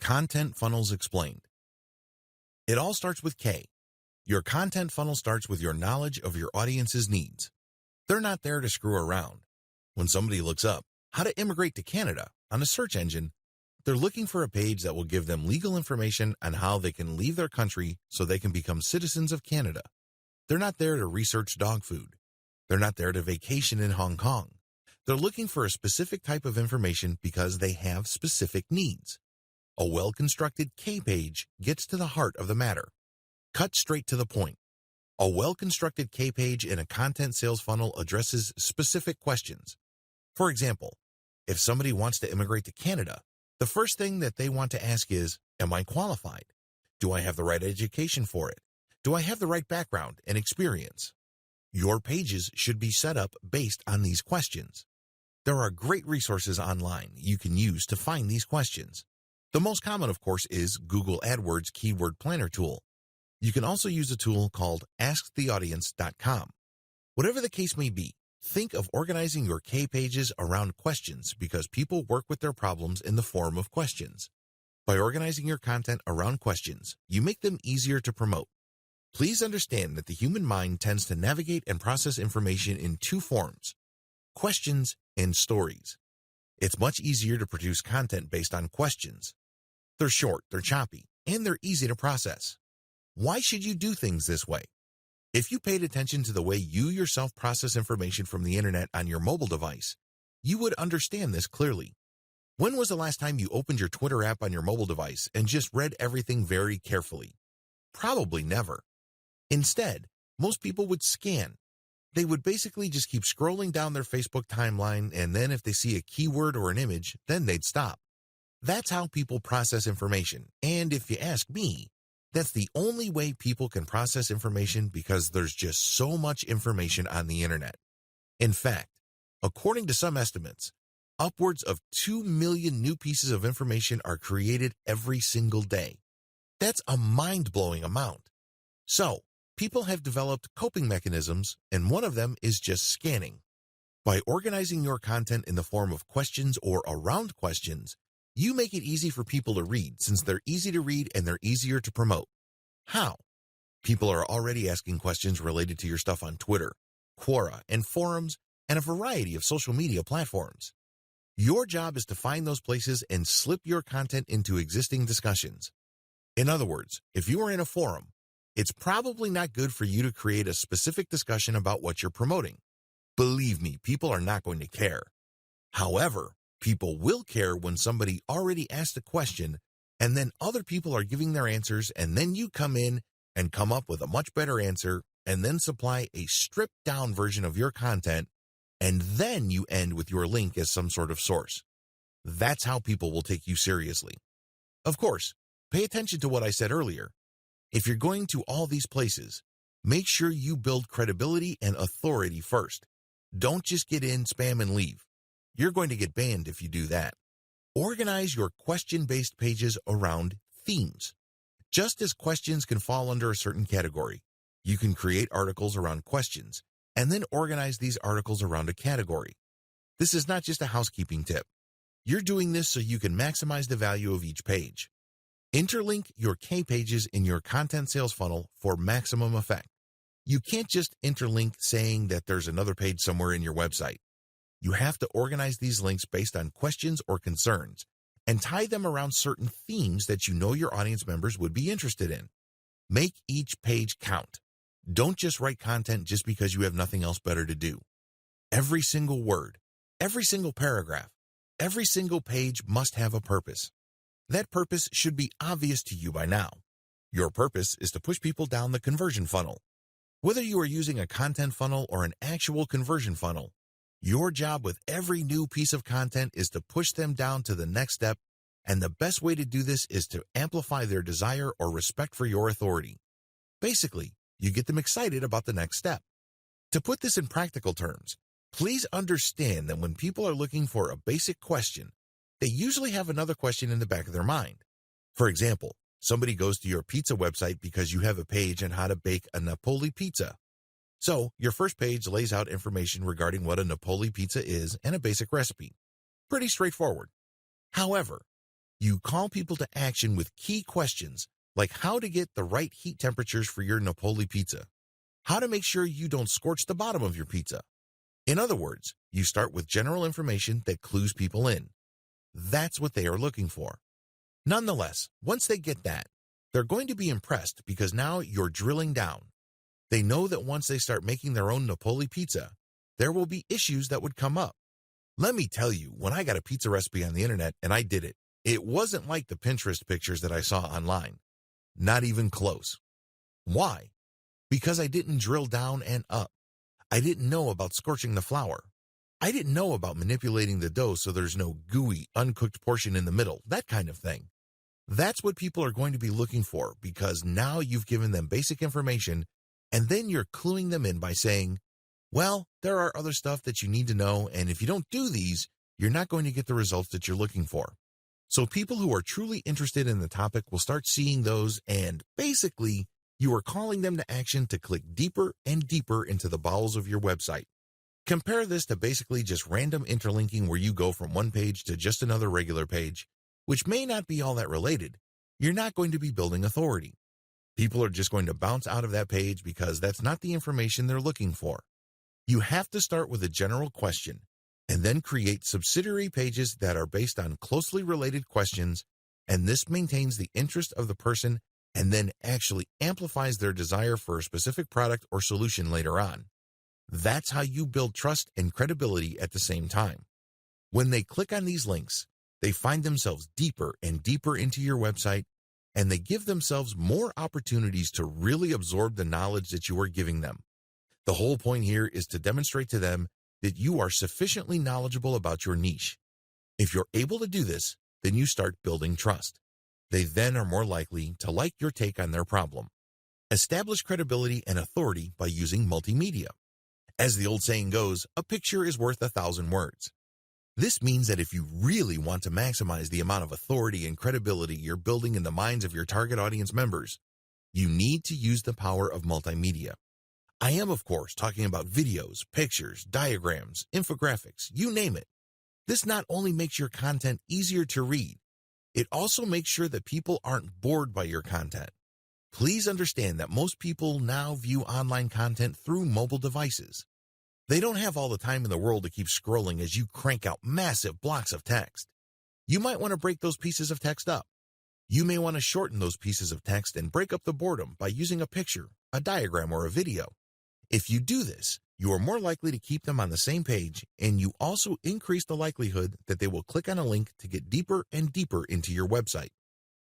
Content Funnels Explained. It all starts with K. Your content funnel starts with your knowledge of your audience's needs. They're not there to screw around. When somebody looks up how to immigrate to Canada on a search engine, they're looking for a page that will give them legal information on how they can leave their country so they can become citizens of Canada. They're not there to research dog food. They're not there to vacation in Hong Kong. They're looking for a specific type of information because they have specific needs. A well-constructed K page gets to the heart of the matter. Cut straight to the point. A well-constructed K page in a content sales funnel addresses specific questions. For example, if somebody wants to immigrate to Canada, the first thing that they want to ask is, am I qualified? Do I have the right education for it? Do I have the right background and experience? Your pages should be set up based on these questions. There are great resources online you can use to find these questions. The most common, of course, is Google AdWords Keyword Planner tool. You can also use a tool called AskTheAudience.com. Whatever the case may be, think of organizing your K pages around questions because people work with their problems in the form of questions. By organizing your content around questions, you make them easier to promote. Please understand that the human mind tends to navigate and process information in two forms: questions and stories. It's much easier to produce content based on questions. They're short, they're choppy, and they're easy to process. Why should you do things this way? If you paid attention to the way you yourself process information from the internet on your mobile device, you would understand this clearly. When was the last time you opened your Twitter app on your mobile device and just read everything very carefully? Probably never. Instead, most people would scan. They would basically just keep scrolling down their Facebook timeline, and then if they see a keyword or an image, then they'd stop. That's how people process information, and if you ask me, that's the only way people can process information because there's just so much information on the internet. In fact, according to some estimates, upwards of 2 million new pieces of information are created every single day. That's a mind-blowing amount. So, people have developed coping mechanisms, and one of them is just scanning. By organizing your content in the form of questions or around questions, you make it easy for people to read since they're easy to read and they're easier to promote. How? People are already asking questions related to your stuff on Twitter, Quora, and forums, and a variety of social media platforms. Your job is to find those places and slip your content into existing discussions. In other words, if you are in a forum, it's probably not good for you to create a specific discussion about what you're promoting. Believe me, people are not going to care. However, people will care when somebody already asked a question and then other people are giving their answers, and then you come in and come up with a much better answer and then supply a stripped down version of your content, and then you end with your link as some sort of source. That's how people will take you seriously. Of course, pay attention to what I said earlier. If you're going to all these places, make sure you build credibility and authority first. Don't just get in, spam, and leave. You're going to get banned if you do that. Organize your question-based pages around themes. Just as questions can fall under a certain category, you can create articles around questions and then organize these articles around a category. This is not just a housekeeping tip. You're doing this so you can maximize the value of each page. Interlink your K pages in your content sales funnel for maximum effect. You can't just interlink saying that there's another page somewhere in your website. You have to organize these links based on questions or concerns and tie them around certain themes that you know your audience members would be interested in. Make each page count. Don't just write content just because you have nothing else better to do. Every single word, every single paragraph, every single page must have a purpose. That purpose should be obvious to you by now. Your purpose is to push people down the conversion funnel. Whether you are using a content funnel or an actual conversion funnel, your job with every new piece of content is to push them down to the next step, and the best way to do this is to amplify their desire or respect for your authority. Basically, you get them excited about the next step. To put this in practical terms, please understand that when people are looking for a basic question, they usually have another question in the back of their mind. For example, somebody goes to your pizza website because you have a page on how to bake a Napoli pizza. So, your first page lays out information regarding what a Napoli pizza is and a basic recipe. Pretty straightforward. However, You call people to action with key questions like how to get the right heat temperatures for your Napoli pizza, how to make sure you don't scorch the bottom of your pizza. In other words, you start with general information that clues people in. That's what they are looking for. Nonetheless, once they get that, they're going to be impressed because now you're drilling down. They know that once they start making their own Napoli pizza, there will be issues that would come up. Let me tell you, when I got a pizza recipe on the internet and I did it, it wasn't like the Pinterest pictures that I saw online. Not even close. Why? Because I didn't drill down and up. I didn't know about scorching the flour. I didn't know about manipulating the dough so there's no gooey, uncooked portion in the middle, that kind of thing. That's what people are going to be looking for because now you've given them basic information and then you're cluing them in by saying, well, there are other stuff that you need to know, and if you don't do these, you're not going to get the results that you're looking for. So people who are truly interested in the topic will start seeing those, and basically, you are calling them to action to click deeper and deeper into the bowels of your website. Compare this to basically just random interlinking where you go from one page to just another regular page, which may not be all that related. You're not going to be building authority. People are just going to bounce out of that page because that's not the information they're looking for. You have to start with a general question and then create subsidiary pages that are based on closely related questions, and this maintains the interest of the person and then actually amplifies their desire for a specific product or solution later on. That's how you build trust and credibility at the same time. When they click on these links, they find themselves deeper and deeper into your website, and they give themselves more opportunities to really absorb the knowledge that you are giving them. The whole point here is to demonstrate to them that you are sufficiently knowledgeable about your niche. If you're able to do this, then you start building trust. They then are more likely to like your take on their problem. Establish credibility and authority by using multimedia. As the old saying goes, a picture is worth 1,000 words. This means that if you really want to maximize the amount of authority and credibility you're building in the minds of your target audience members, you need to use the power of multimedia. I am, of course, talking about videos, pictures, diagrams, infographics, you name it. This not only makes your content easier to read, it also makes sure that people aren't bored by your content. Please understand that most people now view online content through mobile devices. They don't have all the time in the world to keep scrolling as you crank out massive blocks of text. You might want to break those pieces of text up. You may want to shorten those pieces of text and break up the boredom by using a picture, a diagram, or a video. If you do this, you are more likely to keep them on the same page, and you also increase the likelihood that they will click on a link to get deeper and deeper into your website.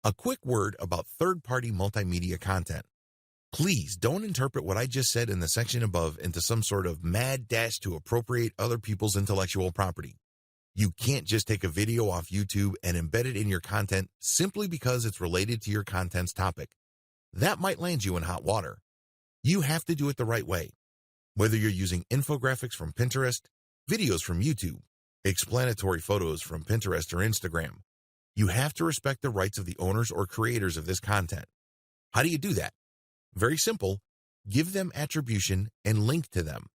A quick word about third-party multimedia content. Please don't interpret what I just said in the section above into some sort of mad dash to appropriate other people's intellectual property. You can't just take a video off YouTube and embed it in your content simply because it's related to your content's topic. That might land you in hot water. You have to do it the right way. Whether you're using infographics from Pinterest, videos from YouTube, explanatory photos from Pinterest or Instagram, you have to respect the rights of the owners or creators of this content. How do you do that? Very simple. Give them attribution and link to them.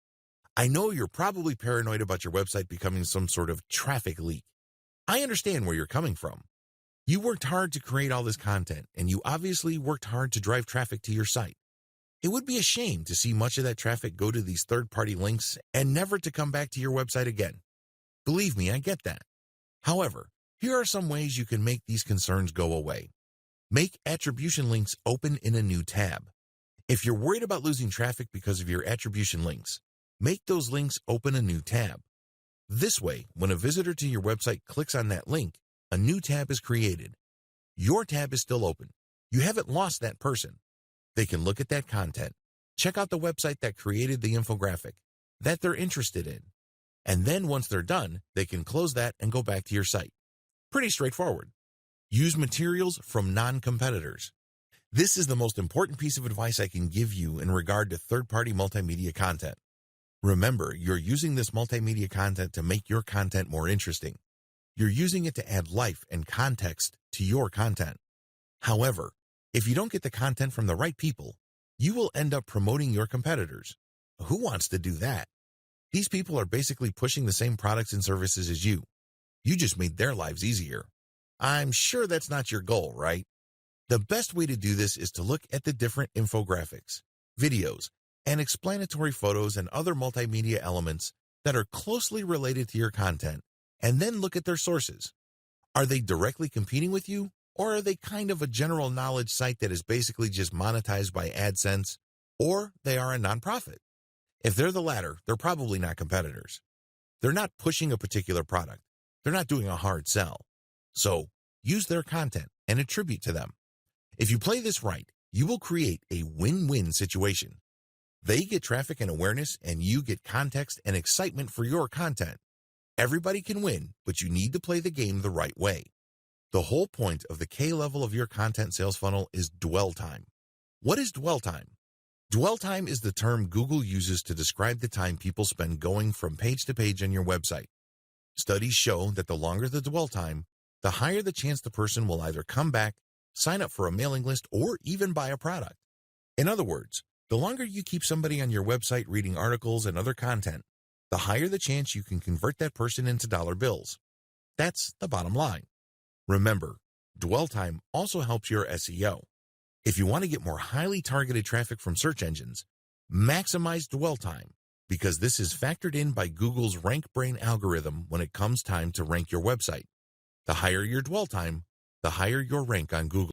I know you're probably paranoid about your website becoming some sort of traffic leak. I understand where you're coming from. You worked hard to create all this content, and you obviously worked hard to drive traffic to your site. It would be a shame to see much of that traffic go to these third-party links and never to come back to your website again. Believe me, I get that. However, here are some ways you can make these concerns go away. Make attribution links open in a new tab. If you're worried about losing traffic because of your attribution links, make those links open a new tab. This way, when a visitor to your website clicks on that link, a new tab is created. Your tab is still open. You haven't lost that person. They can look at that content, check out the website that created the infographic that they're interested in, and then once they're done, they can close that and go back to your site. Pretty straightforward. Use materials from non-competitors. This is the most important piece of advice I can give you in regard to third-party multimedia content. Remember, you're using this multimedia content to make your content more interesting. You're using it to add life and context to your content. However, if you don't get the content from the right people, you will end up promoting your competitors. Who wants to do that? These people are basically pushing the same products and services as you. You just made their lives easier. I'm sure that's not your goal, right? The best way to do this is to look at the different infographics, videos, and explanatory photos and other multimedia elements that are closely related to your content, and then look at their sources. Are they directly competing with you, or are they kind of a general knowledge site that is basically just monetized by AdSense, or they are a nonprofit? If they're the latter, they're probably not competitors. They're not pushing a particular product. They're not doing a hard sell. So use their content and attribute to them. If you play this right, you will create a win-win situation. They get traffic and awareness, and you get context and excitement for your content. Everybody can win, but you need to play the game the right way. The whole point of the K level of your content sales funnel is dwell time. What is dwell time? Dwell time is the term Google uses to describe the time people spend going from page to page on your website. Studies show that the longer the dwell time, the higher the chance the person will either come back, sign up for a mailing list, or even buy a product. In other words, the longer you keep somebody on your website reading articles and other content, the higher the chance you can convert that person into dollar bills. That's the bottom line. Remember, dwell time also helps your SEO. If you want to get more highly targeted traffic from search engines, maximize dwell time, because this is factored in by Google's Rank Brain algorithm when it comes time to rank your website. The higher your dwell time, the higher your rank on Google.